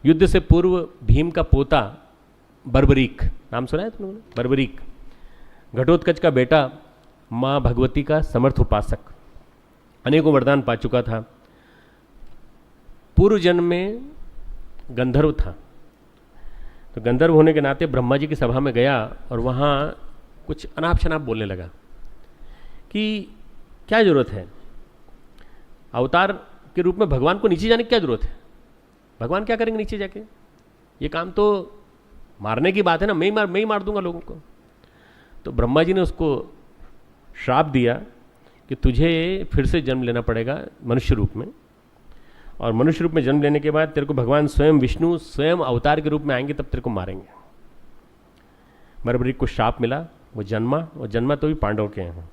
युद्ध से पूर्व भीम का पोता बर्बरीक, नाम सुना है तुम लोगों ने? बर्बरीक घटोत्कच का बेटा, माँ भगवती का समर्थ उपासक, अनेकों वरदान पा चुका था, पूर्व जन्म में गंधर्व था। तो गंधर्व होने के नाते ब्रह्मा जी की सभा में गया और वहाँ कुछ अनाप शनाप बोलने लगा कि क्या जरूरत है, अवतार के रूप में भगवान को नीचे जाने की क्या जरूरत है, भगवान क्या करेंगे नीचे जाके, ये काम तो मारने की बात है ना, मैं ही मार दूंगा लोगों को। तो ब्रह्मा जी ने उसको श्राप दिया कि तुझे फिर से जन्म लेना पड़ेगा मनुष्य रूप में, और मनुष्य रूप में जन्म लेने के बाद तेरे को भगवान स्वयं विष्णु स्वयं अवतार के रूप में आएंगे, तब तेरे को मारेंगे। बर्बरीक को श्राप मिला, वो जन्मा, और जन्मा तो भी पांडव के हैं,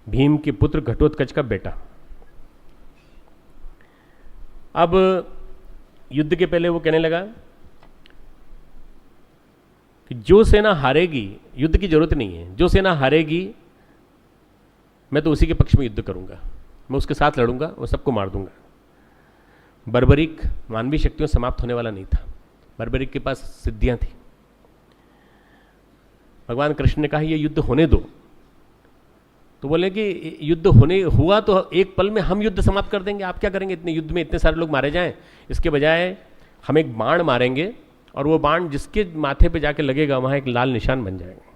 भीम के पुत्र घटोत्कच का बेटा। अब युद्ध के पहले वो कहने लगा कि जो सेना हारेगी, युद्ध की जरूरत नहीं है, जो सेना हारेगी मैं तो उसी के पक्ष में युद्ध करूंगा, मैं उसके साथ लड़ूंगा, वो सबको मार दूंगा। बर्बरीक मानवीय शक्तियों समाप्त होने वाला नहीं था, बर्बरीक के पास सिद्धियां थी। भगवान कृष्ण ने कहा ये युद्ध होने दो, तो बोले कि युद्ध होने हुआ तो एक पल में हम युद्ध समाप्त कर देंगे, आप क्या करेंगे, इतने युद्ध में इतने सारे लोग मारे जाएं, इसके बजाय हम एक बाण मारेंगे और वो बाण जिसके माथे पे जाके लगेगा वहां एक लाल निशान बन जाएगा,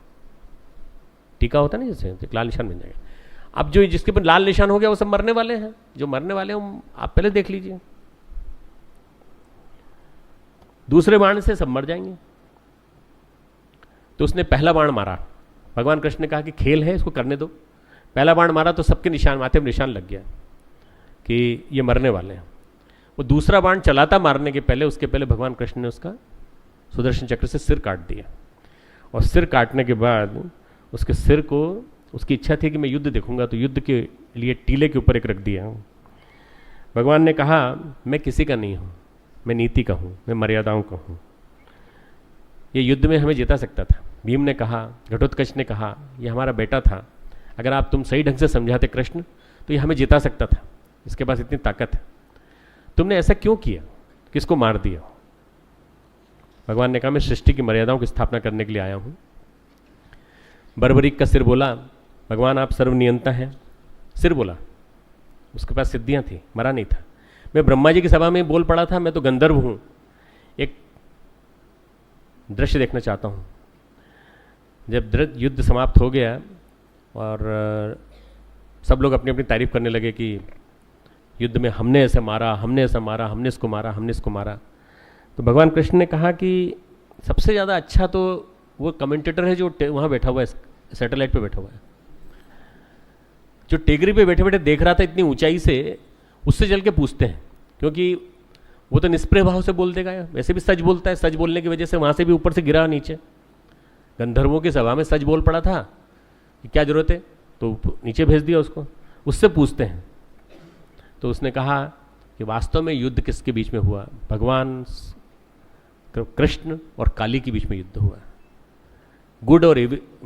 टीका होता है ना जैसे, एक लाल निशान बन जाएगा। अब जो जिसके पर लाल निशान हो गया वो सब मरने वाले हैं, जो मरने वाले हैं आप पहले देख लीजिए, दूसरे बाण से सब मर जाएंगे। तो उसने पहला बाण मारा, भगवान कृष्ण ने कहा कि खेल है इसको करने दो, पहला बाण मारा तो सबके निशान, माथे पर निशान लग गया कि ये मरने वाले हैं। वो दूसरा बाण चलाता मारने के पहले, उसके पहले भगवान कृष्ण ने उसका सुदर्शन चक्र से सिर काट दिया, और सिर काटने के बाद उसके सिर को, उसकी इच्छा थी कि मैं युद्ध देखूंगा, तो युद्ध के लिए टीले के ऊपर एक रख दिया। भगवान ने कहा मैं किसी का नहीं हूं, मैं नीति का हूं, मैं मर्यादाओं का हूं, ये युद्ध में हमें जिता सकता था। भीम ने कहा, घटोत्कच ने कहा ये हमारा बेटा था, अगर आप तुम सही ढंग से समझाते कृष्ण तो ये हमें जिता सकता था, इसके पास इतनी ताकत है, तुमने ऐसा क्यों किया, किसको मार दिया। भगवान ने कहा मैं सृष्टि की मर्यादाओं की स्थापना करने के लिए आया हूं। बर्बरीक का सिर बोला भगवान आप सर्वनियंता हैं, सिर बोला, उसके पास सिद्धियां थी, मरा नहीं था। मैं ब्रह्मा जी की सभा में बोल पड़ा था मैं तो गंधर्व हूं, एक दृश्य देखना चाहता हूं। जब युद्ध समाप्त हो गया और सब लोग अपनी अपनी तारीफ करने लगे कि युद्ध में हमने ऐसे मारा, हमने ऐसा मारा, हमने इसको मारा, हमने इसको मारा, तो भगवान कृष्ण ने कहा कि सबसे ज़्यादा अच्छा तो वो कमेंटेटर है जो वहाँ बैठा हुआ है, सैटेलाइट पे बैठा हुआ है, जो टेगरी पे बैठे बैठे देख रहा था इतनी ऊंचाई से, उससे चल के पूछते हैं, क्योंकि वो तो निष्प्रय भाव से बोल देगा, वैसे भी सच बोलता है, सच बोलने की वजह से वहाँ से भी ऊपर से गिरा नीचे। गंधर्वों की सभा में सच बोल पड़ा था कि क्या जरूरत है, तो नीचे भेज दिया उसको, उससे पूछते हैं। तो उसने कहा कि वास्तव में युद्ध किसके बीच में हुआ, भगवान कृष्ण और काली के बीच में युद्ध हुआ, गुड और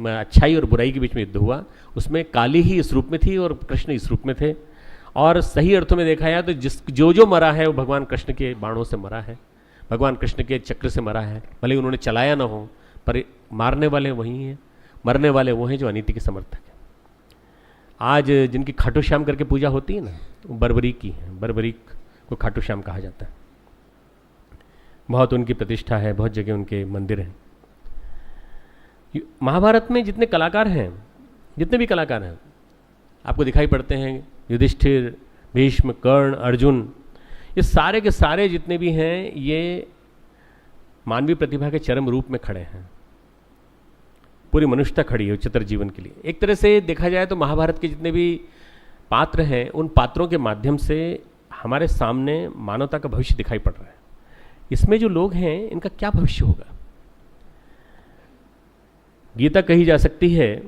अच्छाई और बुराई के बीच में युद्ध हुआ, उसमें काली ही इस रूप में थी और कृष्ण इस रूप में थे, और सही अर्थों में देखा जाए तो जो मरा है वो भगवान कृष्ण के बाणों से मरा है, भगवान कृष्ण के चक्र से मरा है, भले उन्होंने चलाया ना हो, पर मारने वाले वही हैं, मरने वाले वो हैं जो अनीति के समर्थक हैं। आज जिनकी खाटू श्याम करके पूजा होती है ना, वो बर्बरीक की है, बर्बरीक को खाटू श्याम कहा जाता है, बहुत उनकी प्रतिष्ठा है, बहुत जगह उनके मंदिर हैं। महाभारत में जितने कलाकार हैं, जितने भी कलाकार हैं आपको दिखाई पड़ते हैं, युधिष्ठिर, भीष्म, कर्ण, अर्जुन, ये सारे के सारे जितने भी हैं ये मानवीय प्रतिभा के चरम रूप में खड़े हैं, पूरी मनुष्यता खड़ी है उच्चतर जीवन के लिए। एक तरह से देखा जाए तो महाभारत के जितने भी पात्र हैं, उन पात्रों के माध्यम से हमारे सामने मानवता का भविष्य दिखाई पड़ रहा है। इसमें जो लोग हैं इनका क्या भविष्य होगा। गीता कही जा सकती है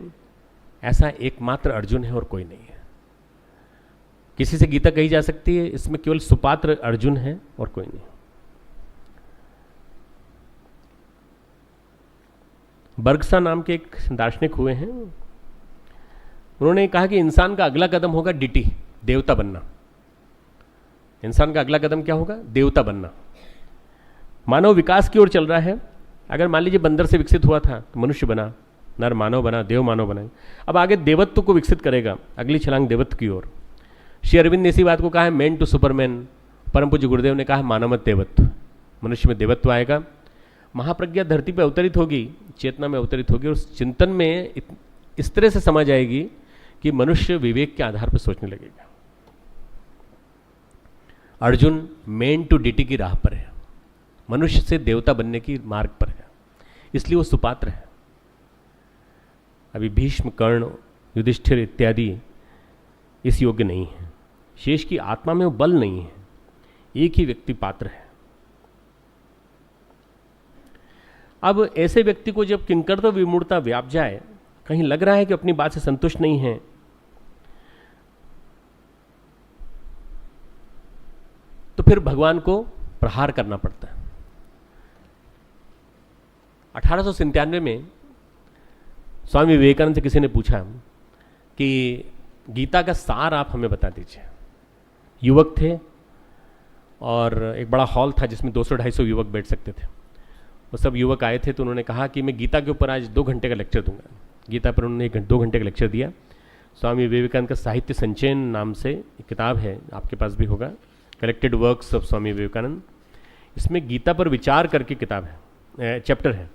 ऐसा एकमात्र अर्जुन है और कोई नहीं है। किसी से गीता कही जा सकती है, इसमें केवल सुपात्र अर्जुन है और कोई नहीं। बर्गसा नाम के एक दार्शनिक हुए हैं, उन्होंने कहा कि इंसान का अगला कदम होगा डिटी, देवता बनना। इंसान का अगला कदम क्या होगा, देवता बनना। मानव विकास की ओर चल रहा है। अगर मान लीजिए बंदर से विकसित हुआ था तो मनुष्य बना, नर मानव बना, देव मानव बना, अब आगे देवत्व को विकसित करेगा, अगली छलांग देवत्व की ओर। श्री अरविंद ने इसी बात को कहा है, मैन टू सुपरमैन। परम पूज्य गुरुदेव ने कहा है मानवत देवत्व, मनुष्य में देवत्व आएगा। महाप्रज्ञा धरती पर अवतरित होगी, चेतना में अवतरित होगी, और उस चिंतन में इस तरह से समझ आएगी कि मनुष्य विवेक के आधार पर सोचने लगेगा। अर्जुन मैन टू डिटी की राह पर है, मनुष्य से देवता बनने की मार्ग पर है, इसलिए वो सुपात्र है। अभी भीष्म, कर्ण, युधिष्ठिर इत्यादि इस योग्य नहीं है। शेष की आत्मा में वो बल नहीं है, एक ही व्यक्ति पात्र है। अब ऐसे व्यक्ति को जब किंकर्तव्य विमूढ़ता व्याप जाए, कहीं लग रहा है कि अपनी बात से संतुष्ट नहीं है, तो फिर भगवान को प्रहार करना पड़ता है। 1897 में स्वामी विवेकानंद से किसी ने पूछा कि गीता का सार आप हमें बता दीजिए। युवक थे और एक बड़ा हॉल था जिसमें 200-250 युवक बैठ सकते थे। वो सब युवक आए थे, तो उन्होंने कहा कि मैं गीता के ऊपर आज 2 घंटे का लेक्चर दूंगा। गीता पर उन्होंने 2 घंटे का लेक्चर दिया। स्वामी विवेकानंद का साहित्य संचयन नाम से एक किताब है, आपके पास भी होगा, collected works of Swami Vivekananda. इसमें गीता पर विचार करके किताब है, चैप्टर है,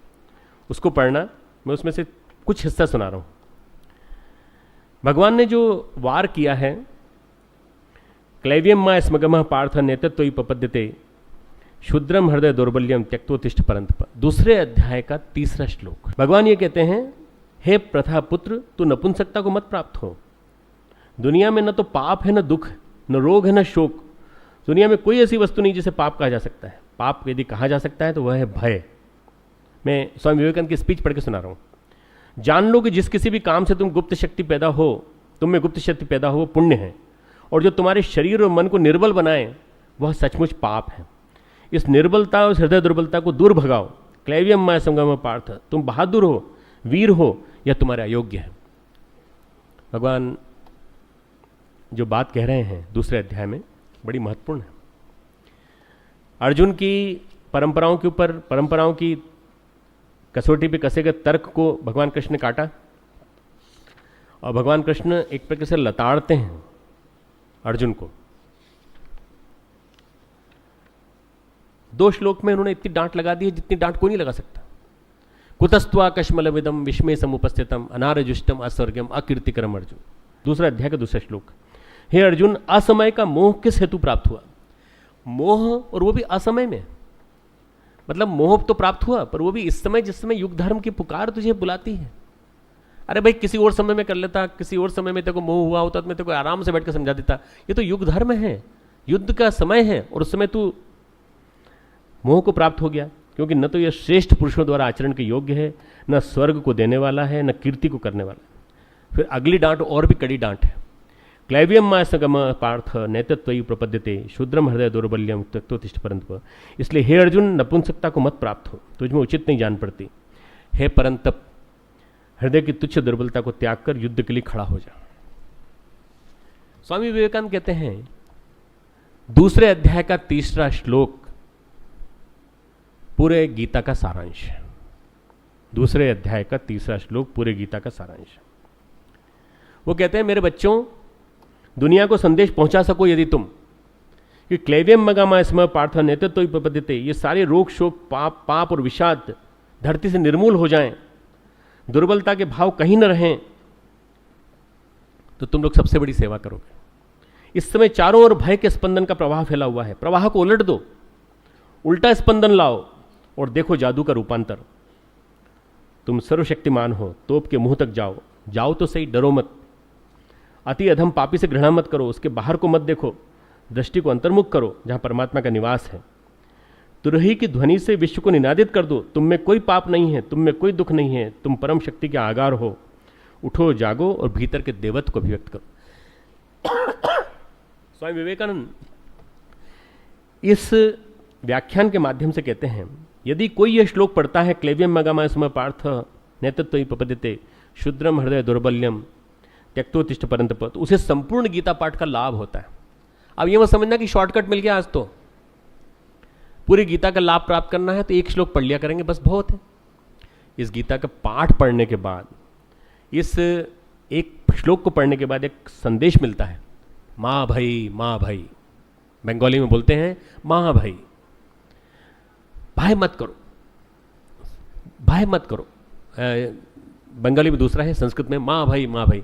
उसको पढ़ना। मैं उसमें से कुछ हिस्सा सुना रहा हूँ। भगवान ने जो वार किया है, क्लैव्यम मा स्मगमः पार्थ नेतत्वयि पपद्यते शूद्रम हृदय दौर्बल्यम त्यक्तोतिष्ठ परंतप। दूसरे अध्याय का 3रा श्लोक। भगवान ये कहते हैं, हे प्रथा पुत्र, तू नपुंसकता को मत प्राप्त हो। दुनिया में न तो पाप है, न दुख, न रोग है, न शोक। दुनिया में कोई ऐसी वस्तु नहीं जिसे पाप कहा जा सकता है। पाप यदि कहा जा सकता है तो वह है भय। मैं स्वामी विवेकानंद की स्पीच पढ़ के सुना रहा हूँ। जान लो कि जिस किसी भी काम से तुम गुप्त शक्ति पैदा हो, तुम में गुप्त शक्ति पैदा हो, वो पुण्य है, और जो तुम्हारे शरीर और मन को निर्बल बनाए वह सचमुच पाप है। इस निर्बलता और हृदय दुर्बलता को दूर भगाओ। क्लैव्यम मा संगम पार्थ, तुम बहादुर हो, वीर हो, या तुम्हारे अयोग्य है। भगवान जो बात कह रहे हैं दूसरे अध्याय में बड़ी महत्वपूर्ण है। अर्जुन की परंपराओं के ऊपर, परंपराओं की कसौटी पे कसे गए तर्क को भगवान कृष्ण ने काटा, और भगवान कृष्ण एक प्रकार से लताड़ते हैं अर्जुन को। 2 श्लोक में उन्होंने इतनी डांट लगा दी है जितनी डांट कोई नहीं लगा सकता। कुतस्त्वा कश्मलविदम विस्मय समुपस्थितम अनारजुष्टम अस्वर्गम अकीर्तिकरम अर्जुन। 2रा अध्याय का 2रा श्लोक। हे अर्जुन, असमय का मोह किस हेतु प्राप्त हुआ? मोह, और वो भी असमय में। मतलब मोह तो प्राप्त हुआ, पर वो भी इस समय जिस समय युग धर्म की पुकार तुझे बुलाती है। अरे भाई, किसी और समय में कर लेता, किसी और समय में तेरे को मोह हुआ होता तो मैं तेरे को आराम से बैठकर समझा देता। ये तो युग धर्म है, युद्ध का समय है, और उस समय तू मोह को प्राप्त हो गया, क्योंकि न तो यह श्रेष्ठ पुरुषों द्वारा आचरण के योग्य है, न स्वर्ग को देने वाला है, न कीर्ति को करने वाला है। फिर अगली डांट और भी कड़ी डांट है। क्लैव्यम मा संगम पार्थ नेतत्वयि प्रपद्यते शूद्रम हृदय दौर्बल्यम त्यक्तोतिष्ठ परंतप। इसलिए हे अर्जुन, नपुंसकता को मत प्राप्त हो, तुझमें उचित नहीं जान पड़ती। हे परंतप, हृदय की तुच्छ दुर्बलता को त्याग कर युद्ध के लिए खड़ा हो जा। स्वामी विवेकानंद कहते हैं 2रे अध्याय का 3रा श्लोक पूरे गीता का सारांश है। 2रे अध्याय का 3रा श्लोक पूरे गीता का सारांश। वो कहते हैं, मेरे बच्चों, दुनिया को संदेश पहुंचा सको यदि तुम कि क्लैव्यम मगामा स्म पार्थ नेतत्वयि प्रपद्यते, ये सारे रोग शोक पाप और विषाद धरती से निर्मूल हो जाएं, दुर्बलता के भाव कहीं न रहें, तो तुम लोग सबसे बड़ी सेवा करोगे। इस समय चारों ओर भय के स्पंदन का प्रवाह फैला हुआ है। प्रवाह को उलट दो, उल्टा स्पंदन लाओ और देखो जादू का रूपांतर। तुम सर्वशक्तिमान हो, तोप के मुंह तक जाओ, जाओ तो सही, डरो मत। अति अधम पापी से घृणा मत करो, उसके बाहर को मत देखो, दृष्टि को अंतर्मुख करो जहां परमात्मा का निवास है। तुरही की ध्वनि से विश्व को निनादित कर दो, तुम में कोई पाप नहीं है, तुम में कोई दुख नहीं है, तुम परम शक्ति के आगार हो। उठो, जागो और भीतर के देवत्व को अभिव्यक्त करो। स्वामी विवेकानंद इस व्याख्यान के माध्यम से कहते हैं, यदि कोई यह श्लोक पढ़ता है, क्लैव्यम मगामा स्म पार्थ नेतत्वयि प्रपद्यते शूद्रम हृदय दौर्बल्यम त्यक्तोतिष्ठ परंतप, तो उसे संपूर्ण गीता पाठ का लाभ होता है। अब ये मत समझना कि शॉर्टकट मिल गया आज तो, पूरी गीता का लाभ प्राप्त करना है तो एक श्लोक पढ़ लिया करेंगे, बस बहुत है। इस गीता का पाठ पढ़ने के बाद, इस एक श्लोक को पढ़ने के बाद एक संदेश मिलता है, माँ भाई, माँ भाई, बंगाली में बोलते हैं माँ भाई, भाई मत करो, भाई मत करो। बंगाली में दूसरा है, संस्कृत में माँ भाई, माँ भाई,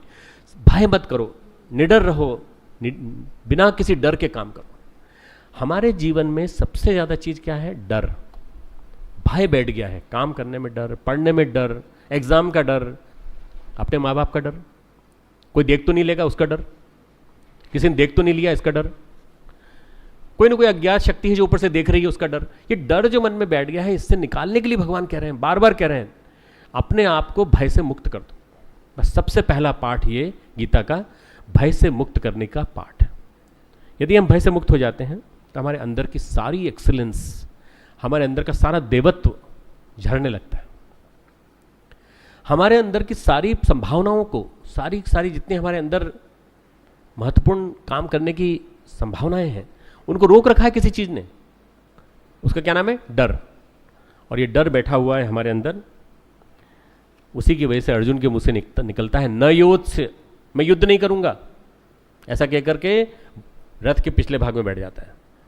भाई मत करो, निडर रहो, बिना किसी डर के काम करो। हमारे जीवन में सबसे ज़्यादा चीज़ क्या है? डर। भय बैठ गया है, काम करने में डर, पढ़ने में डर, एग्जाम का डर, अपने माँ बाप का डर, कोई देख तो नहीं लेगा उसका डर, किसी ने देख तो नहीं लिया इसका डर, कोई ना कोई अज्ञात शक्ति है जो ऊपर से देख रही है उसका डर। ये डर जो मन में बैठ गया है, इससे निकालने के लिए भगवान कह रहे हैं, बार बार कह रहे हैं, अपने आप को भय से मुक्त कर दो। बस सबसे पहला पाठ ये गीता का भय से मुक्त करने का पाठ है। यदि हम भय से मुक्त हो जाते हैं तो हमारे अंदर की सारी एक्सीलेंस, हमारे अंदर का सारा देवत्व झरने लगता है। हमारे अंदर की सारी संभावनाओं को, सारी जितनी हमारे अंदर महत्वपूर्ण काम करने की संभावनाएं हैं, उनको रोक रखा है किसी चीज ने। उसका क्या नाम है? डर। और ये डर बैठा हुआ है हमारे अंदर। उसी की वजह से अर्जुन के मुंह से निकलता है, न योद्ध से, मैं युद्ध नहीं करूंगा, ऐसा कहकर के रथ के पिछले भाग में बैठ जाता है।